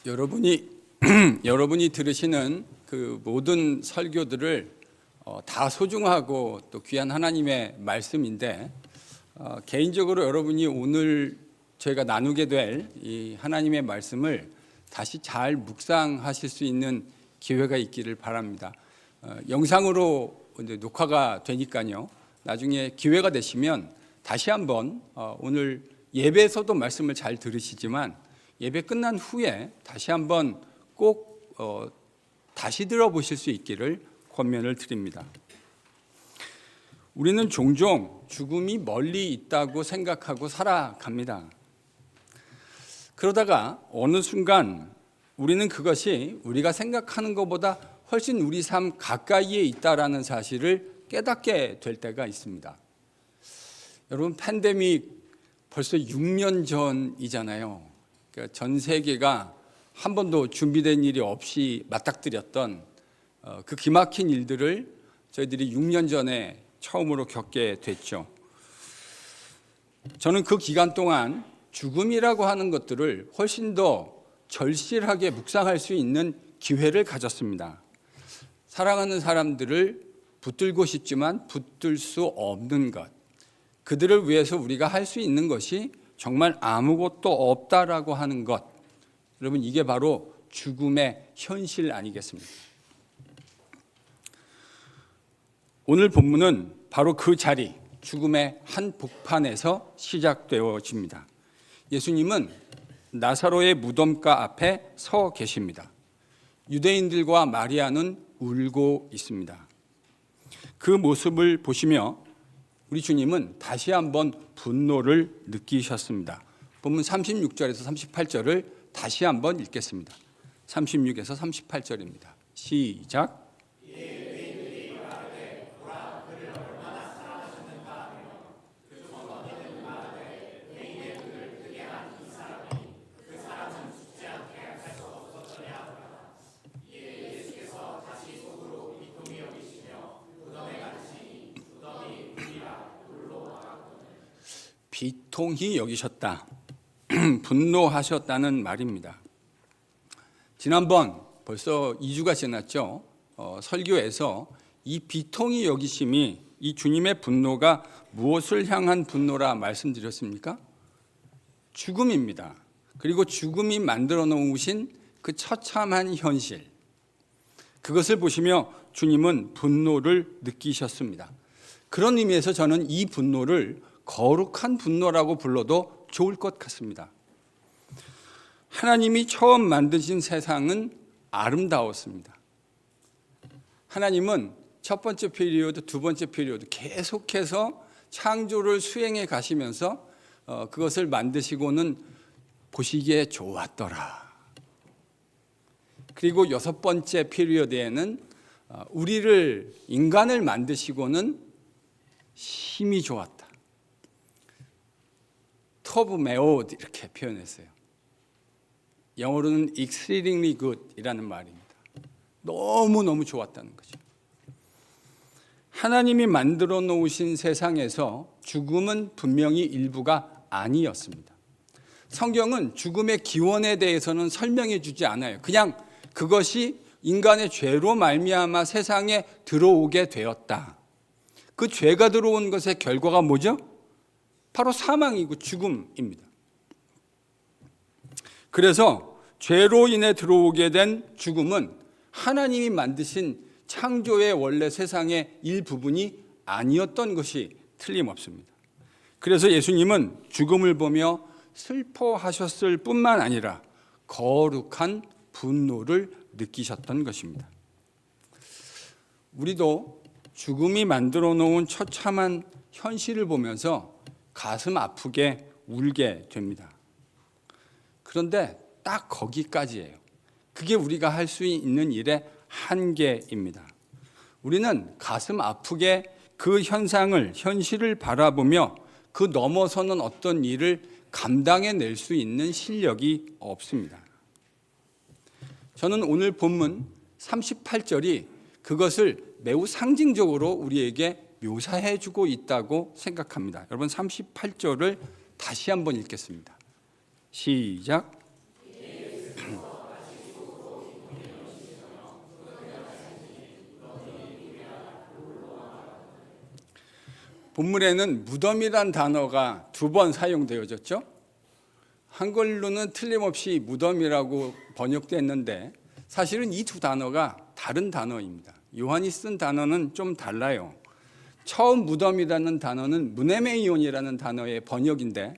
여러분이 들으시는 그 모든 설교들을 다 소중하고 또 귀한 하나님의 말씀인데, 개인적으로 여러분이 오늘 저희가 나누게 될 이 하나님의 말씀을 다시 잘 묵상하실 수 있는 기회가 있기를 바랍니다. 영상으로 이제 녹화가 되니까요. 나중에 기회가 되시면 다시 한번 오늘 예배에서도 말씀을 잘 들으시지만 예배 끝난 후에 다시 한번 꼭 다시 들어보실 수 있기를 권면을 드립니다. 우리는 종종 죽음이 멀리 있다고 생각하고 살아갑니다. 그러다가 어느 순간 우리는 그것이 우리가 생각하는 것보다 훨씬 우리 삶 가까이에 있다라는 사실을 깨닫게 될 때가 있습니다. 여러분, 팬데믹 벌써 6년 전이잖아요. 그러니까 전 세계가 한 번도 준비된 일이 없이 맞닥뜨렸던 그 기막힌 일들을 저희들이 6년 전에 처음으로 겪게 됐죠. 저는 그 기간 동안 죽음이라고 하는 것들을 훨씬 더 절실하게 묵상할 수 있는 기회를 가졌습니다. 사랑하는 사람들을 붙들고 싶지만 붙들 수 없는 것, 그들을 위해서 우리가 할 수 있는 것이 정말 아무것도 없다라고 하는 것, 여러분, 이게 바로 죽음의 현실 아니겠습니까? 오늘 본문은 바로 그 자리, 죽음의 한복판에서 시작되어집니다. 예수님은 나사로의 무덤가 앞에 서 계십니다. 유대인들과 마리아는 울고 있습니다. 그 모습을 보시며 우리 주님은 다시 한번 분노를 느끼셨습니다. 본문 36절에서 38절을 다시 한번 읽겠습니다. 36에서 38절입니다. 시작. 비통히 여기셨다. 분노하셨다는 말입니다. 지난번 벌써 2주가 지났죠. 설교에서 이 비통히 여기심이, 이 주님의 분노가 무엇을 향한 분노라 말씀드렸습니까? 죽음입니다. 그리고 죽음이 만들어 놓으신 그 처참한 현실, 그것을 보시며 주님은 분노를 느끼셨습니다. 그런 의미에서 저는 이 분노를 거룩한 분노라고 불러도 좋을 것 같습니다. 하나님이 처음 만드신 세상은 아름다웠습니다. 하나님은 첫 번째 피리어드, 두 번째 피리어드 계속해서 창조를 수행해 가시면서 그것을 만드시고는 보시기에 좋았더라. 그리고 여섯 번째 피리어드에는 우리를, 인간을 만드시고는 심히 좋았다. top meod 이렇게 표현했어요. 영어로는 exceedingly good이라는 말입니다. 너무너무 좋았다는 거죠. 하나님이 만들어 놓으신 세상에서 죽음은 분명히 일부가 아니었습니다. 성경은 죽음의 기원에 대해서는 설명해 주지 않아요. 그냥 그것이 인간의 죄로 말미암아 세상에 들어오게 되었다. 그 죄가 들어온 것의 결과가 뭐죠? 바로 사망이고 죽음입니다. 그래서 죄로 인해 들어오게 된 죽음은 하나님이 만드신 창조의 원래 세상의 일부분이 아니었던 것이 틀림없습니다. 그래서 예수님은 죽음을 보며 슬퍼하셨을 뿐만 아니라 거룩한 분노를 느끼셨던 것입니다. 우리도 죽음이 만들어 놓은 처참한 현실을 보면서 가슴 아프게 울게 됩니다. 그런데 딱 거기까지예요. 그게 우리가 할 수 있는 일의 한계입니다. 우리는 가슴 아프게 그 현실을 바라보며 그 넘어서는 어떤 일을 감당해낼 수 있는 실력이 없습니다. 저는 오늘 본문 38절이 그것을 매우 상징적으로 우리에게 묘사해 주고 있다고 생각합니다. 여러분, 38절을 다시 한번 읽겠습니다. 시작. 본문에는 무덤이란 단어가 2번 사용되어졌죠. 한글로는 틀림없이 무덤이라고 번역됐는데 사실은 이 두 단어가 다른 단어입니다. 요한이 쓴 단어는 좀 달라요. 처음 무덤이라는 단어는 무네메이온이라는 단어의 번역인데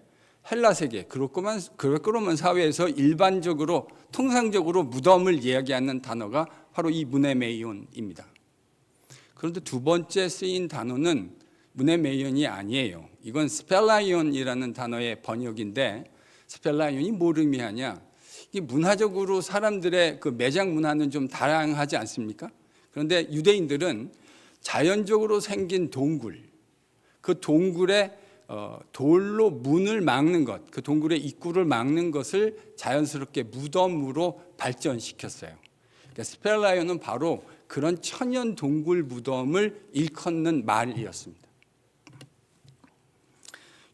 헬라 세계 그로코로만 사회에서 일반적으로 통상적으로 무덤을 이야기하는 단어가 바로 이 무네메이온입니다. 그런데 두 번째 쓰인 단어는 무네메이온이 아니에요. 이건 스펠라이온이라는 단어의 번역인데 스펠라이온이 뭘 의미하냐? 이 문화적으로 사람들의 그 매장 문화는 좀 다양하지 않습니까? 그런데 유대인들은 자연적으로 생긴 동굴, 그 동굴에 돌로 문을 막는 것, 그 동굴의 입구를 막는 것을 자연스럽게 무덤으로 발전시켰어요. 그러니까 스펠라이온은 바로 그런 천연 동굴 무덤을 일컫는 말이었습니다.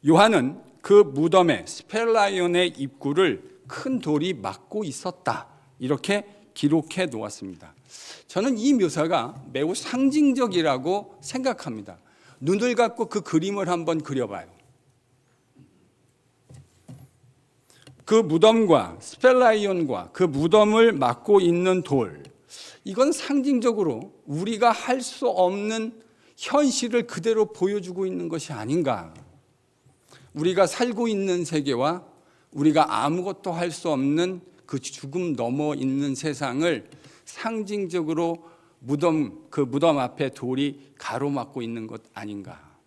요한은 그 무덤의 스펠라이온의 입구를 큰 돌이 막고 있었다, 이렇게 기록해 놓았습니다. 저는 이 묘사가 매우 상징적이라고 생각합니다. 눈을 감고 그 그림을 한번 그려봐요. 그 무덤과 스펠라이온과 그 무덤을 막고 있는 돌, 이건 상징적으로 우리가 할 수 없는 현실을 그대로 보여주고 있는 것이 아닌가. 우리가 살고 있는 세계와 우리가 아무것도 할 수 없는 그 죽음 넘어 있는 세상을 상징적으로 그 무덤 앞에 돌이 가로막고 있는 것 아닌가.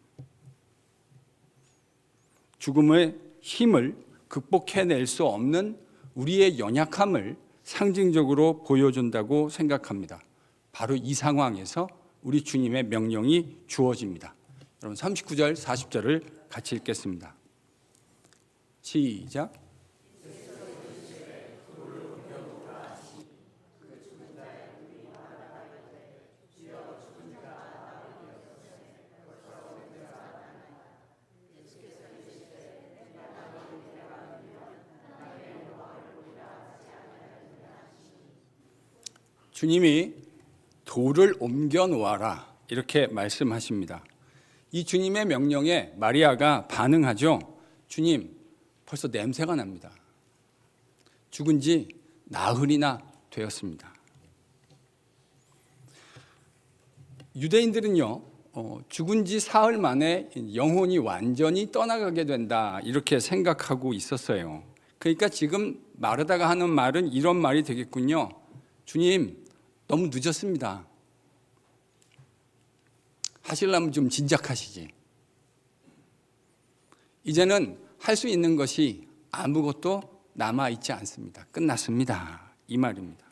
죽음의 힘을 극복해낼 수 없는 우리의 연약함을 상징적으로 보여준다고 생각합니다. 바로 이 상황에서 우리 주님의 명령이 주어집니다. 여러분 39절 40절을 같이 읽겠습니다. 시작. 주님이 돌을 옮겨 놓아라, 이렇게 말씀하십니다. 이 주님의 명령에 마리아가 반응하죠. 주님, 벌써 냄새가 납니다. 죽은 지 나흘이나 되었습니다. 유대인들은요, 죽은 지 사흘 만에 영혼이 완전히 떠나가게 된다, 이렇게 생각하고 있었어요. 그러니까 지금 마르다가 하는 말은 이런 말이 되겠군요. 주님, 너무 늦었습니다. 하시려면 좀 진작하시지. 이제는 할 수 있는 것이 아무것도 남아있지 않습니다. 끝났습니다. 이 말입니다.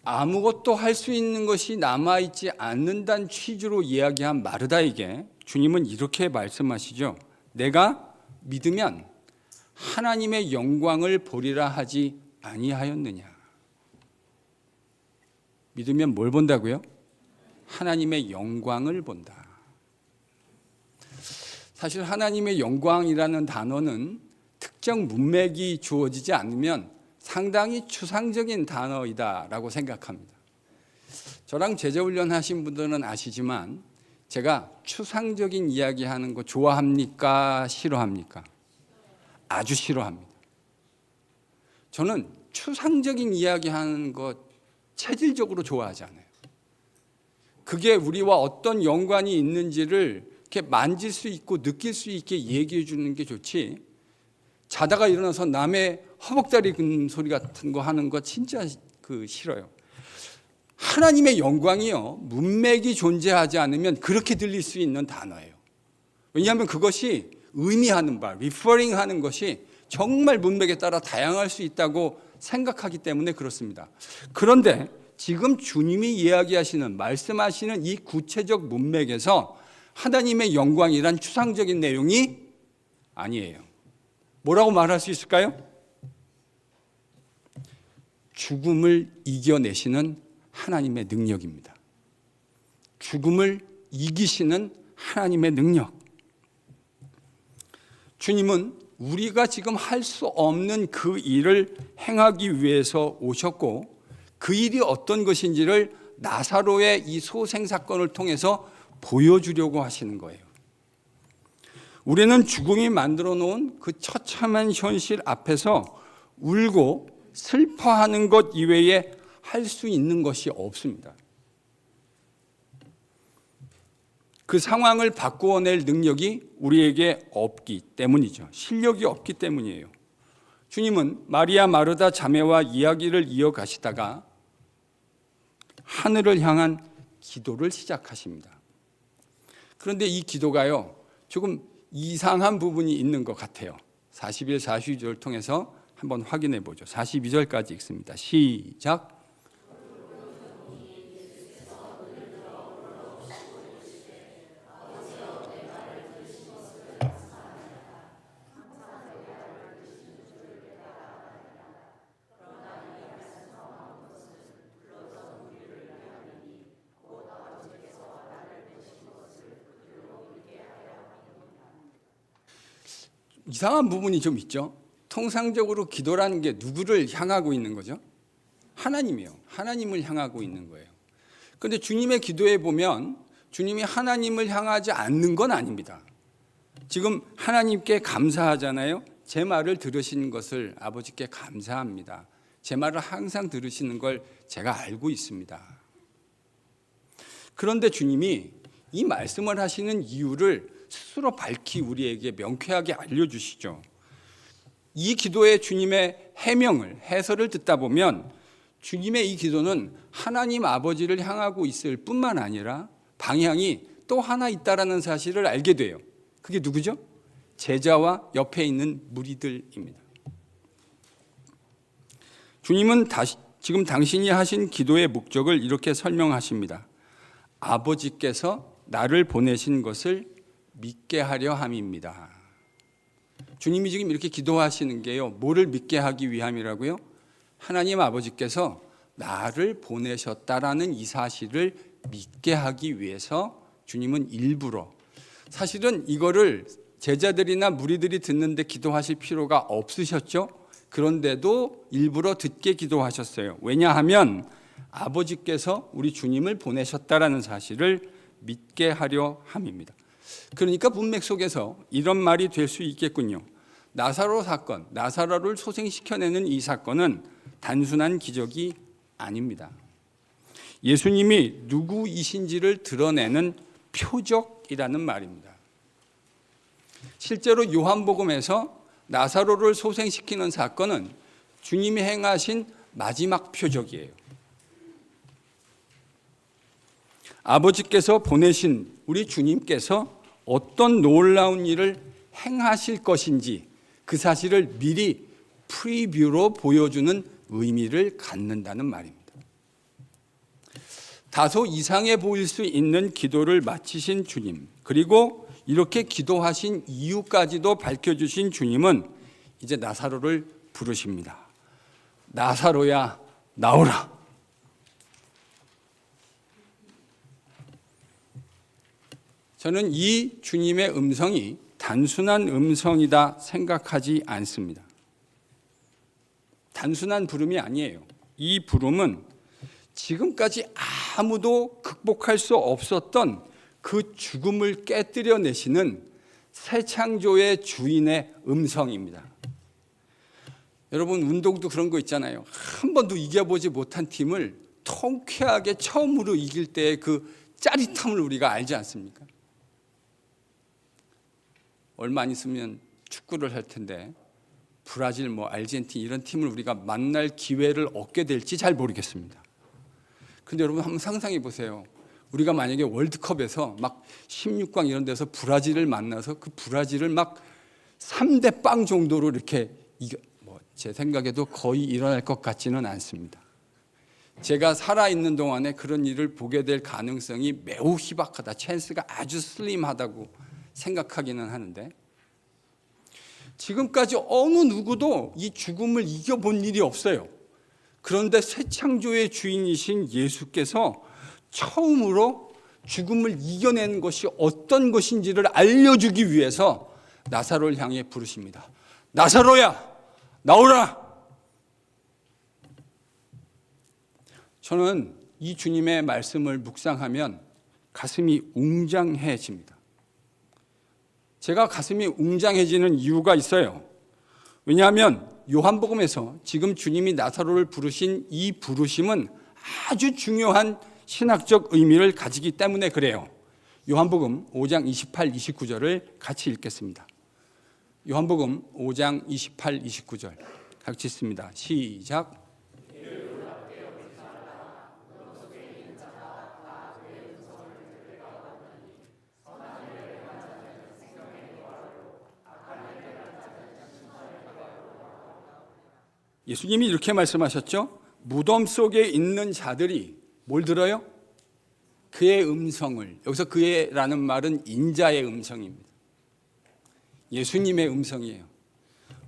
아무것도 할 수 있는 것이 남아있지 않는다는 취지로 이야기한 마르다에게 주님은 이렇게 말씀하시죠. 내가 믿으면 하나님의 영광을 보리라 하지 아니하였느냐. 믿으면 뭘 본다고요? 하나님의 영광을 본다. 사실 하나님의 영광이라는 단어는 특정 문맥이 주어지지 않으면 상당히 추상적인 단어이다라고 생각합니다. 저랑 제자훈련 하신 분들은 아시지만 제가 추상적인 이야기하는 거 좋아합니까? 싫어합니까? 아주 싫어합니다. 저는 추상적인 이야기하는 것 체질적으로 좋아하지 않아요. 그게 우리와 어떤 연관이 있는지를 이렇게 만질 수 있고 느낄 수 있게 얘기해 주는 게 좋지, 자다가 일어나서 남의 허벅다리 근 소리 같은 거 하는 거 진짜 싫어요. 하나님의 영광이요, 문맥이 존재하지 않으면 그렇게 들릴 수 있는 단어예요. 왜냐하면 그것이 의미하는 바, 리퍼링 하는 것이 정말 문맥에 따라 다양할 수 있다고 생각하기 때문에 그렇습니다. 그런데 지금 주님이 이야기하시는, 말씀하시는 이 구체적 문맥에서 하나님의 영광이란 추상적인 내용이 아니에요. 뭐라고 말할 수 있을까요? 죽음을 이겨내시는 하나님의 능력입니다. 죽음을 이기시는 하나님의 능력. 주님은 우리가 지금 할 수 없는 그 일을 행하기 위해서 오셨고, 그 일이 어떤 것인지를 나사로의 이 소생 사건을 통해서 보여주려고 하시는 거예요. 우리는 죽음이 만들어 놓은 그 처참한 현실 앞에서 울고 슬퍼하는 것 이외에 할 수 있는 것이 없습니다. 그 상황을 바꾸어낼 능력이 우리에게 없기 때문이죠. 실력이 없기 때문이에요. 주님은 마리아 마르다 자매와 이야기를 이어가시다가 하늘을 향한 기도를 시작하십니다. 그런데 이 기도가요, 조금 이상한 부분이 있는 것 같아요. 41, 42절을 통해서 한번 확인해 보죠. 42절까지 읽습니다. 시작. 이상한 부분이 좀 있죠. 통상적으로 기도라는 게 누구를 향하고 있는 거죠? 하나님이요. 하나님을 향하고 있는 거예요. 그런데 주님의 기도에 보면 주님이 하나님을 향하지 않는 건 아닙니다. 지금 하나님께 감사하잖아요. 제 말을 들으신 것을 아버지께 감사합니다. 제 말을 항상 들으시는 걸 제가 알고 있습니다. 그런데 주님이 이 말씀을 하시는 이유를 스스로 밝히 우리에게 명쾌하게 알려주시죠. 이 기도의 주님의 해명을, 해설을 듣다 보면 주님의 이 기도는 하나님 아버지를 향하고 있을 뿐만 아니라 방향이 또 하나 있다라는 사실을 알게 돼요. 그게 누구죠? 제자와 옆에 있는 무리들입니다. 주님은 지금 당신이 하신 기도의 목적을 이렇게 설명하십니다. 아버지께서 나를 보내신 것을 믿게 하려 함입니다. 주님이 지금 이렇게 기도하시는 게요, 뭐를 믿게 하기 위함이라고요? 하나님 아버지께서 나를 보내셨다라는 이 사실을 믿게 하기 위해서 주님은 일부러, 사실은 이거를 제자들이나 무리들이 듣는데 기도하실 필요가 없으셨죠? 그런데도 일부러 듣게 기도하셨어요. 왜냐하면 아버지께서 우리 주님을 보내셨다라는 사실을 믿게 하려 함입니다. 그러니까 문맥 속에서 이런 말이 될 수 있겠군요. 나사로 사건, 나사로를 소생시켜내는 이 사건은 단순한 기적이 아닙니다. 예수님이 누구이신지를 드러내는 표적이라는 말입니다. 실제로 요한복음에서 나사로를 소생시키는 사건은 주님이 행하신 마지막 표적이에요. 아버지께서 보내신 우리 주님께서 어떤 놀라운 일을 행하실 것인지 그 사실을 미리 프리뷰로 보여주는 의미를 갖는다는 말입니다. 다소 이상해 보일 수 있는 기도를 마치신 주님, 그리고 이렇게 기도하신 이유까지도 밝혀주신 주님은 이제 나사로를 부르십니다. 나사로야, 나오라. 저는 이 주님의 음성이 단순한 음성이다 생각하지 않습니다. 단순한 부름이 아니에요. 이 부름은 지금까지 아무도 극복할 수 없었던 그 죽음을 깨뜨려내시는 새 창조의 주인의 음성입니다. 여러분, 운동도 그런 거 있잖아요. 한 번도 이겨보지 못한 팀을 통쾌하게 처음으로 이길 때의 그 짜릿함을 우리가 알지 않습니까? 얼마 안 있으면 축구를 할 텐데 브라질, 아르헨티나 이런 팀을 우리가 만날 기회를 얻게 될지 잘 모르겠습니다. 그런데 여러분 한번 상상해 보세요. 우리가 만약에 월드컵에서 막 16강 이런 데서 브라질을 만나서 그 브라질을 막 3대 0 정도로 이렇게 제 생각에도 거의 일어날 것 같지는 않습니다. 제가 살아있는 동안에 그런 일을 보게 될 가능성이 매우 희박하다, 찬스가 아주 슬림하다고 생각하기는 하는데, 지금까지 어느 누구도 이 죽음을 이겨본 일이 없어요. 그런데 새 창조의 주인이신 예수께서 처음으로 죽음을 이겨낸 것이 어떤 것인지를 알려주기 위해서 나사로를 향해 부르십니다. 나사로야, 나오라. 저는 이 주님의 말씀을 묵상하면 가슴이 웅장해집니다. 제가 가슴이 웅장해지는 이유가 있어요. 왜냐하면 요한복음에서 지금 주님이 나사로를 부르신 이 부르심은 아주 중요한 신학적 의미를 가지기 때문에 그래요. 요한복음 5장 28, 29절을 같이 읽겠습니다. 요한복음 5장 28, 29절 같이 읽습니다. 시작. 예수님이 이렇게 말씀하셨죠. 무덤 속에 있는 자들이 뭘 들어요? 그의 음성을. 여기서 그의라는 말은 인자의 음성입니다. 예수님의 음성이에요.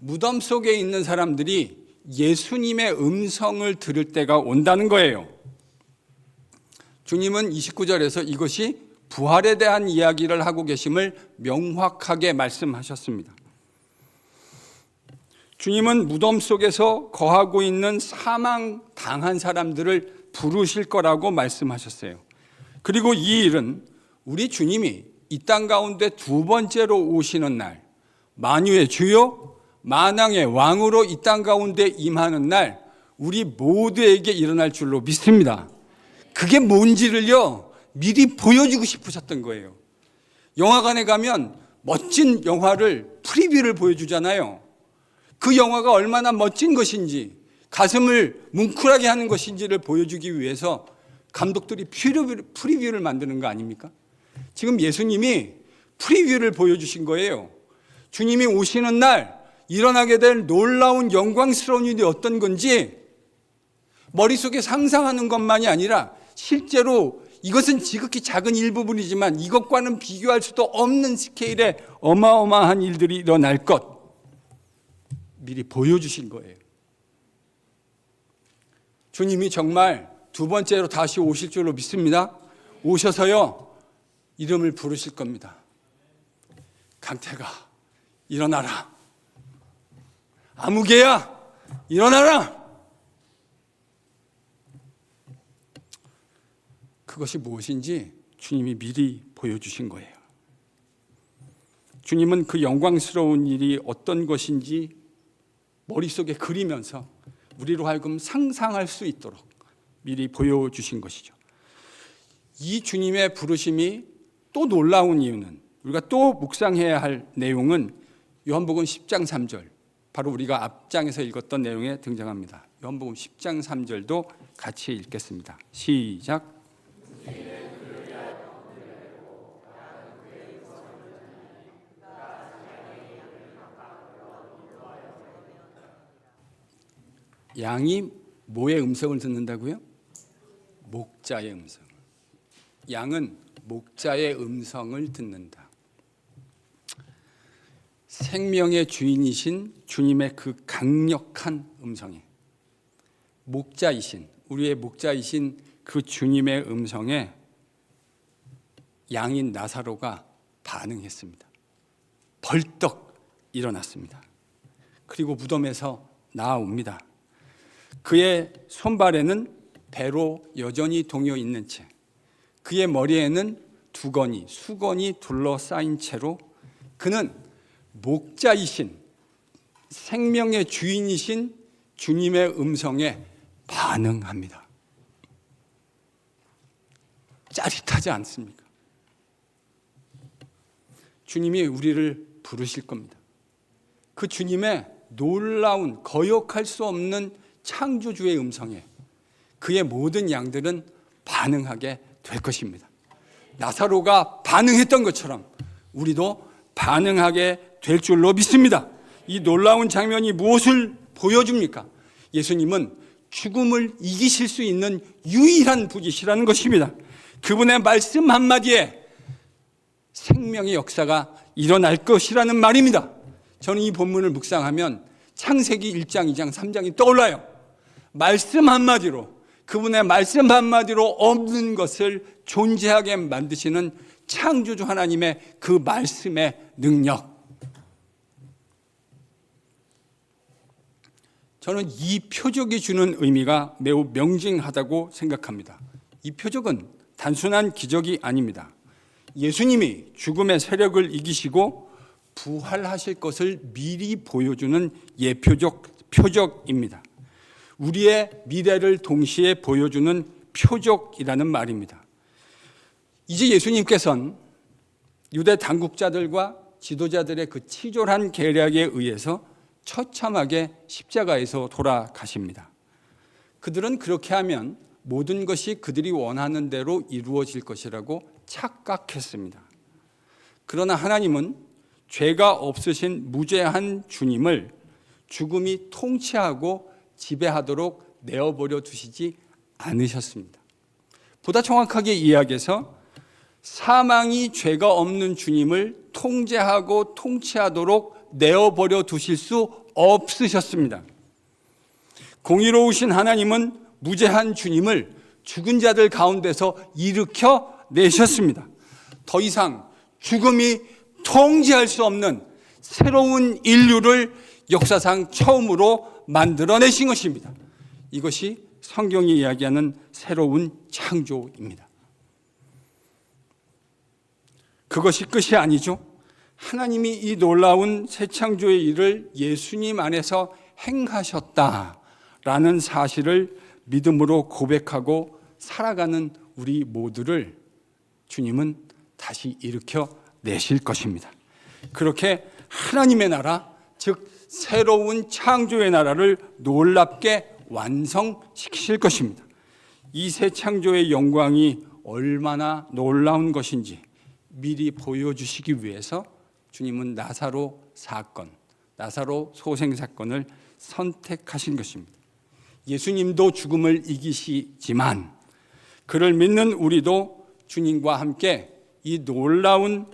무덤 속에 있는 사람들이 예수님의 음성을 들을 때가 온다는 거예요. 주님은 29절에서 이것이 부활에 대한 이야기를 하고 계심을 명확하게 말씀하셨습니다. 주님은 무덤 속에서 거하고 있는 사망당한 사람들을 부르실 거라고 말씀하셨어요. 그리고 이 일은 우리 주님이 이 땅 가운데 두 번째로 오시는 날, 만유의 주요 만왕의 왕으로 이 땅 가운데 임하는 날 우리 모두에게 일어날 줄로 믿습니다. 그게 뭔지를요 미리 보여주고 싶으셨던 거예요. 영화관에 가면 멋진 영화를 프리뷰를 보여주잖아요. 그 영화가 얼마나 멋진 것인지, 가슴을 뭉클하게 하는 것인지를 보여주기 위해서 감독들이 프리뷰를 만드는 거 아닙니까? 지금 예수님이 프리뷰를 보여주신 거예요. 주님이 오시는 날 일어나게 될 놀라운 영광스러운 일이 어떤 건지 머릿속에 상상하는 것만이 아니라 실제로 이것은 지극히 작은 일부분이지만 이것과는 비교할 수도 없는 스케일의 어마어마한 일들이 일어날 것 미리 보여주신 거예요. 주님이 정말 두 번째로 다시 오실 줄로 믿습니다. 오셔서요 이름을 부르실 겁니다. 강태가 일어나라. 아무개야 일어나라. 그것이 무엇인지 주님이 미리 보여주신 거예요. 주님은 그 영광스러운 일이 어떤 것인지 머릿속에 그리면서 우리로 하여금 상상할 수 있도록 미리 보여주신 것이죠. 이 주님의 부르심이 또 놀라운 이유는, 우리가 또 묵상해야 할 내용은 요한복음 10장 3절, 바로 우리가 앞장에서 읽었던 내용에 등장합니다. 요한복음 10장 3절도 같이 읽겠습니다. 시작. 양이 뭐의 음성을 듣는다고요? 목자의 음성. 양은 목자의 음성을 듣는다. 생명의 주인이신 주님의 그 강력한 음성에, 목자이신, 우리의 목자이신 그 주님의 음성에 양인 나사로가 반응했습니다. 벌떡 일어났습니다. 그리고 무덤에서 나아옵니다. 그의 손발에는 배로 여전히 동여 있는 채, 그의 머리에는 두건이, 수건이 둘러싸인 채로 그는 목자이신, 생명의 주인이신 주님의 음성에 반응합니다. 짜릿하지 않습니까? 주님이 우리를 부르실 겁니다. 그 주님의 놀라운, 거역할 수 없는 창조주의 음성에 그의 모든 양들은 반응하게 될 것입니다. 나사로가 반응했던 것처럼 우리도 반응하게 될 줄로 믿습니다. 이 놀라운 장면이 무엇을 보여줍니까? 예수님은 죽음을 이기실 수 있는 유일한 분이시라는 것입니다. 그분의 말씀 한마디에 생명의 역사가 일어날 것이라는 말입니다. 저는 이 본문을 묵상하면 창세기 1장, 2장, 3장이 떠올라요. 말씀 한마디로, 그분의 말씀 한마디로 없는 것을 존재하게 만드시는 창조주 하나님의 그 말씀의 능력. 저는 이 표적이 주는 의미가 매우 명징하다고 생각합니다. 이 표적은 단순한 기적이 아닙니다. 예수님이 죽음의 세력을 이기시고 부활하실 것을 미리 보여주는 표적입니다. 우리의 미래를 동시에 보여주는 표적이라는 말입니다. 이제 예수님께서는 유대 당국자들과 지도자들의 그 치졸한 계략에 의해서 처참하게 십자가에서 돌아가십니다. 그들은 그렇게 하면 모든 것이 그들이 원하는 대로 이루어질 것이라고 착각했습니다. 그러나 하나님은 죄가 없으신 무죄한 주님을 죽음이 통치하고 지배하도록 내어버려 두시지 않으셨습니다. 보다 정확하게 이야기해서 사망이 죄가 없는 주님을 통제하고 통치하도록 내어버려 두실 수 없으셨습니다. 공의로우신 하나님은 무죄한 주님을 죽은 자들 가운데서 일으켜 내셨습니다. 더 이상 죽음이 통제할 수 없는 새로운 인류를 역사상 처음으로 만들어내신 것입니다. 이것이 성경이 이야기하는 새로운 창조입니다. 그것이 끝이 아니죠. 하나님이 이 놀라운 새 창조의 일을 예수님 안에서 행하셨다라는 사실을 믿음으로 고백하고 살아가는 우리 모두를 주님은 다시 일으켜 내실 것입니다. 그렇게 하나님의 나라, 즉 새로운 창조의 나라를 놀랍게 완성시키실 것입니다. 이 새 창조의 영광이 얼마나 놀라운 것인지 미리 보여주시기 위해서 주님은 나사로 소생 사건을 선택하신 것입니다. 예수님도 죽음을 이기시지만 그를 믿는 우리도 주님과 함께 이 놀라운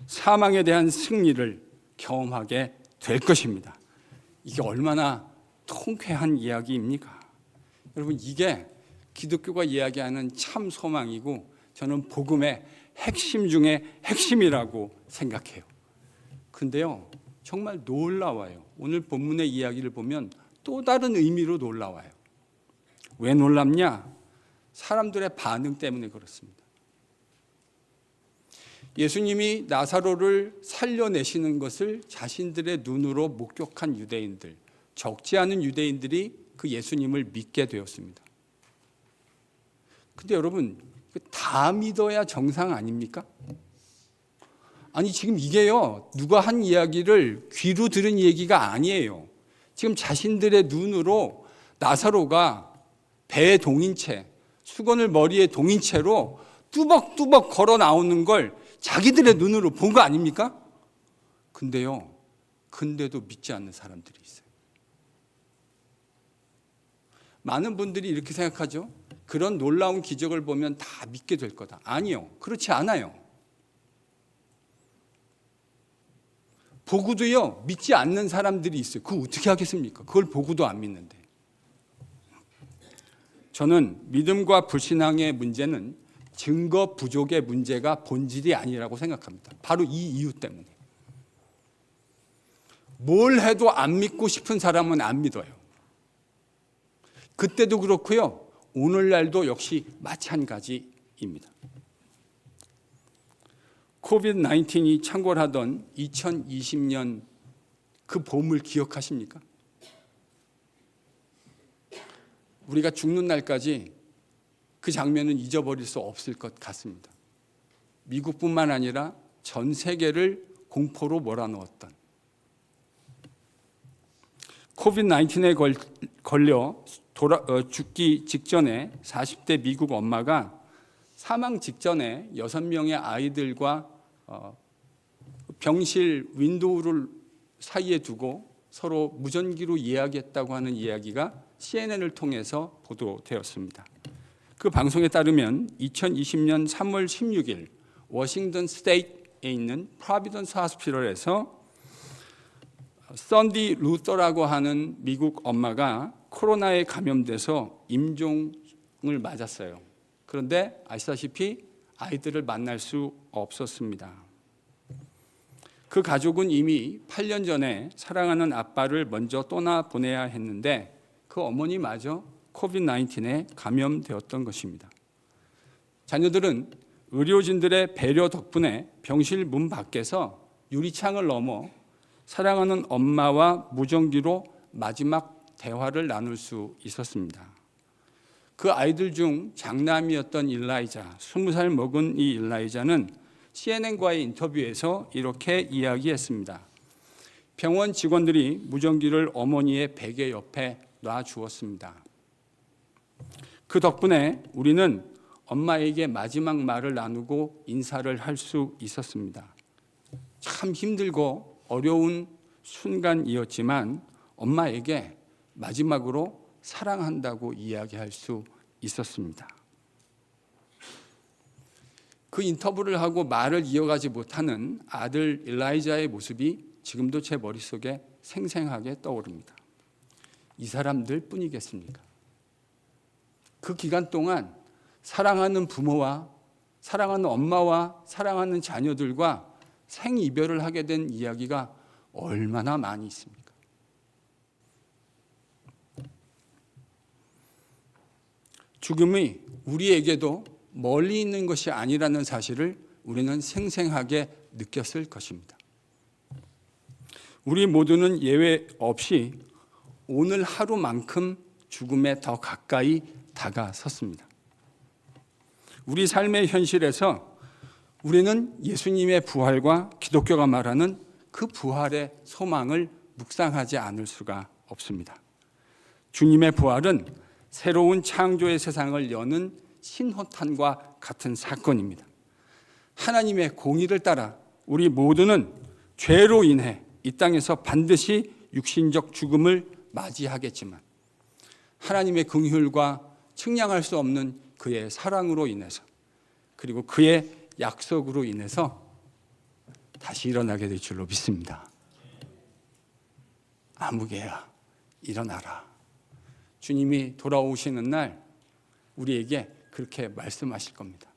사망에 대한 승리를 경험하게 될 것입니다. 이게 얼마나 통쾌한 이야기입니까? 여러분, 이게 기독교가 이야기하는 참 소망이고 저는 복음의 핵심 중에 핵심이라고 생각해요. 근데요, 정말 놀라워요. 오늘 본문의 이야기를 보면 또 다른 의미로 놀라워요. 왜 놀랍냐? 사람들의 반응 때문에 그렇습니다. 예수님이 나사로를 살려내시는 것을 자신들의 눈으로 목격한 유대인들, 적지 않은 유대인들이 그 예수님을 믿게 되었습니다. 근데 여러분, 다 믿어야 정상 아닙니까? 아니, 지금 이게요, 누가 한 이야기를 귀로 들은 얘기가 아니에요. 지금 자신들의 눈으로 나사로가 배에 동인 채, 수건을 머리에 동인 채로 뚜벅뚜벅 걸어 나오는 걸 자기들의 눈으로 본 거 아닙니까? 근데도 믿지 않는 사람들이 있어요. 많은 분들이 이렇게 생각하죠. 그런 놀라운 기적을 보면 다 믿게 될 거다. 아니요, 그렇지 않아요. 보고도요, 믿지 않는 사람들이 있어요. 그거 어떻게 하겠습니까? 그걸 보고도 안 믿는데. 저는 믿음과 불신앙의 문제는 증거 부족의 문제가 본질이 아니라고 생각합니다. 바로 이 이유 때문에. 뭘 해도 안 믿고 싶은 사람은 안 믿어요. 그때도 그렇고요, 오늘날도 역시 마찬가지입니다. 코비드-19이 창궐하던 2020년 그 봄을 기억하십니까? 우리가 죽는 날까지 그 장면은 잊어버릴 수 없을 것 같습니다. 미국뿐만 아니라 전 세계를 공포로 몰아넣었던 코비드-19에 걸려 죽기 직전에 40대 미국 엄마가 사망 직전에 6명의 아이들과 병실 윈도우를 사이에 두고 서로 무전기로 이야기했다고 하는 이야기가 CNN을 통해서 보도되었습니다. 그 방송에 따르면 2020년 3월 16일 워싱턴 스테이트에 있는 프로비던스 호스피털에서 썬디 루터라고 하는 미국 엄마가 코로나에 감염돼서 임종을 맞았어요. 그런데 아시다시피 아이들을 만날 수 없었습니다. 그 가족은 이미 8년 전에 사랑하는 아빠를 먼저 떠나보내야 했는데 그 어머니마저 코비드-19에 감염되었던 것입니다. 자녀들은 의료진들의 배려 덕분에 병실 문 밖에서 유리창을 넘어 사랑하는 엄마와 무전기로 마지막 대화를 나눌 수 있었습니다. 그 아이들 중 장남이었던 일라이자, 20살 먹은 이 일라이자는 CNN과의 인터뷰에서 이렇게 이야기했습니다. 병원 직원들이 무전기를 어머니의 베개 옆에 놔주었습니다. 그 덕분에 우리는 엄마에게 마지막 말을 나누고 인사를 할 수 있었습니다. 참 힘들고 어려운 순간이었지만 엄마에게 마지막으로 사랑한다고 이야기할 수 있었습니다. 그 인터뷰를 하고 말을 이어가지 못하는 아들 일라이자의 모습이 지금도 제 머릿속에 생생하게 떠오릅니다. 이 사람들 뿐이겠습니까? 그 기간 동안 사랑하는 부모와 사랑하는 엄마와 사랑하는 자녀들과 생이별을 하게 된 이야기가 얼마나 많이 있습니까? 죽음이 우리에게도 멀리 있는 것이 아니라는 사실을 우리는 생생하게 느꼈을 것입니다. 우리 모두는 예외 없이 오늘 하루만큼 죽음에 더 가까이 다가섰습니다. 우리 삶의 현실에서 우리는 예수님의 부활과 기독교가 말하는 그 부활의 소망을 묵상하지 않을 수가 없습니다. 주님의 부활은 새로운 창조의 세상을 여는 신호탄과 같은 사건입니다. 하나님의 공의를 따라 우리 모두는 죄로 인해 이 땅에서 반드시 육신적 죽음을 맞이하겠지만 하나님의 긍휼과 측량할 수 없는 그의 사랑으로 인해서 그리고 그의 약속으로 인해서 다시 일어나게 될 줄로 믿습니다. 아무개야 일어나라. 주님이 돌아오시는 날 우리에게 그렇게 말씀하실 겁니다.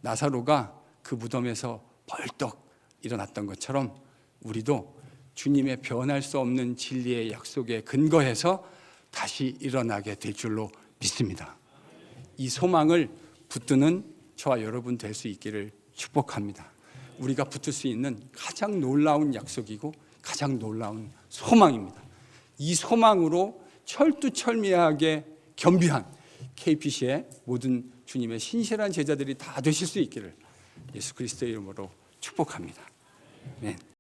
나사로가 그 무덤에서 벌떡 일어났던 것처럼 우리도 주님의 변할 수 없는 진리의 약속에 근거해서 다시 일어나게 될 줄로 믿습니다. 이 소망을 붙드는 저와 여러분 될 수 있기를 축복합니다. 우리가 붙을 수 있는 가장 놀라운 약속이고 가장 놀라운 소망입니다. 이 소망으로 철두철미하게 겸비한 KPC의 모든 주님의 신실한 제자들이 다 되실 수 있기를 예수 그리스도의 이름으로 축복합니다. 아멘.